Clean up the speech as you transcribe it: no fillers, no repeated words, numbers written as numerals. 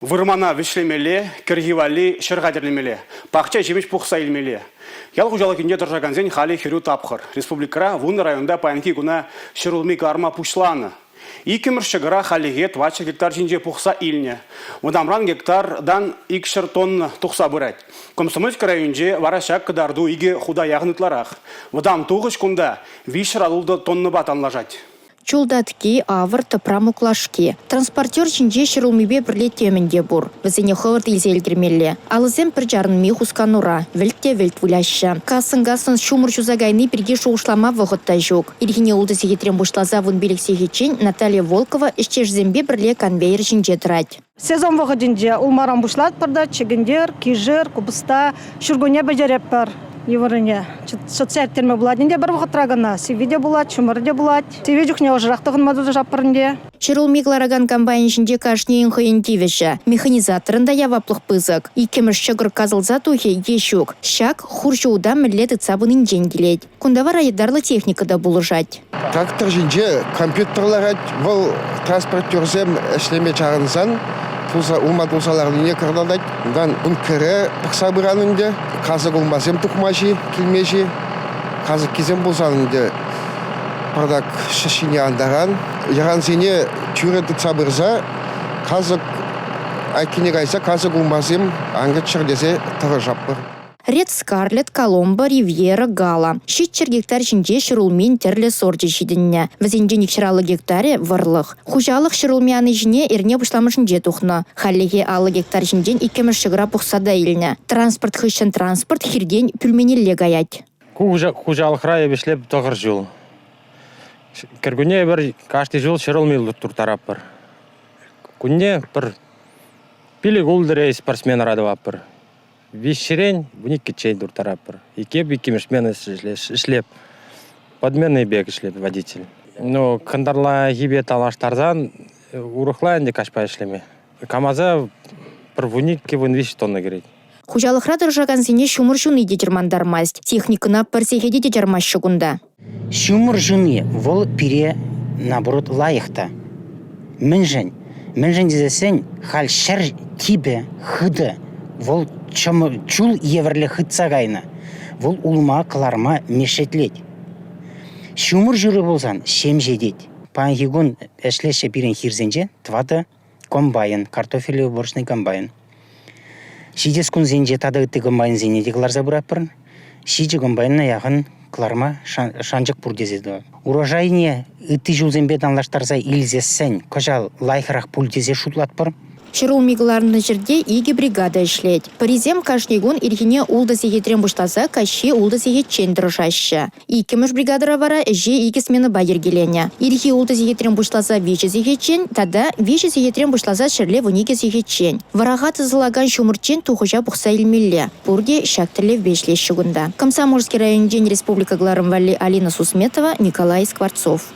Вырмана вишлемеле, киргивали шыргадерлемеле, пахча жемеш пухса илмеле. Ял хужалыкинде тұржаганзен хали хиру тапқыр. Республикара вуны районда паянки гуна шырулми гарма пушланы. Икемір шығыра халиге 20 гектар жинже пухса илне. Вадамран гектардан 2 тонна тұқса бұрайд. Комсомольск районже варашак кыдарду иге худа яғынытларақ. Вадам туғыш күнда вишыр алулды тонны батанлажать. Чулдатки, авыр, тыпрамуклашки. Транспортер чинже шырылмебе бірле темінде бұр. Візіне хывырт илзелгірмелі. Алызем бір жарынми хусканура. Вілтте вілт вуляща. Касын шумыр чузагайны бірге шоушлама вғытта жүк. Иргіне улды сегетрен бұшлаза вун белік сегечен Наталья Волкова ішчежзембе бірле конвейер чинже тұрад. Сезон вғыдынже улмаран бұшлат бірді, чегіндер, кежір, кубыста, шүргөне бәжереп бар. Еврене. Соцсеттерме буладинде бір вғытрагана. Севиде булат, шумырде булат. Севе жүхне ожырақтығын мадузы жапырынде. Шырылмиклараган комбайн ішінде кашнеен хыйынтивеші. Механизаторында яваплық пызык. Икеміш шығыр казылза тухе ешук. Шак хуршууда мілеті цабының денгелет. Күндава райдарлы техникада бұлыжат. Трактор жинже компьютерлар бұл транспортерзем әшлеме чағынсан. Улмат улсаларыне кырдадать, дан ункere пықса бұранынде, қазық улмасем тұқмаши, келмеші, қазық кезем болсанынде, пардак шашыне андаған, яған сене тюреті цабырза, қазық айкене қайса, қазық улмасем аңғыт шырдесе тығы жаппыр. Ред Скарлет, Коломбо, Ривьера, Гала. Шитчер гектар шинже шырулмен терлі сорде шидінне. Візенденік шыралы гектаре варлық. Хужалық шырулмяны жіне ерне бұшламышын жетухны. Халлеге алы гектар шинжен икемір шығыра бұқсада еліне. Транспорт хыщын транспорт хирден пүлменелле гаять. Хужалық райы бешлеп тоғыр жыл. Кіргіне бір кашты жыл шырулмел тұр тарап бір. Күнне бір пилі гулдырей спортсмен рады вапыр. Вишерень, вник кичей дур тарапыр. Икемешмен ішлеп, подменный бег ішлеп водитель. Но кандарла гибе талаштардан урухлайынде кашпай ішлеме. Камаза бір вуникке вун виш тонна керейд. Хужалықра тұржаған сене шумыр жуны детермандар маст. Техникына парсехеде детермас шығында. Шумыр жуны вол пире наоборот лайықта. Мінжен дезесен хал шар тибе хыды. Вол чул еврле хытса гайна. Вол улма кыларма мешетлет. Шумыр жүрі болсан шем жедет. Пангигун әшлеше бірін хирзенже твады комбайн, картофелі боршный комбайн. Шидес күн зенже тады үтті комбайн зенеде кылар забыраппырын. Шиджи комбайнна яғын кыларма шанжық бұрдезеді. Урожайне үтті жылзенбет анлаштарса илзессен, кожал лайхырақ пульдезе шутлатпыр. Шырулмигларны жерде иге бригада ішлет. Паризем кашнегун ирхине улды сегетрен бұштаза каши улды сегетчен дұрышашы. Икеміш бригадыра вара же иге смены байергелене. Ирхи улды сегетрен бұштаза веші сегетчен, тада веші сегетрен бұштаза шырле вунике сегетчен. Вараға тызылаган шумырчен тухыжа бұқса илмелле. Пурде шактірле вешле шығында. Комсомольский район День Республика Гларым Валли Алина Сусметова, Николай Скворцов.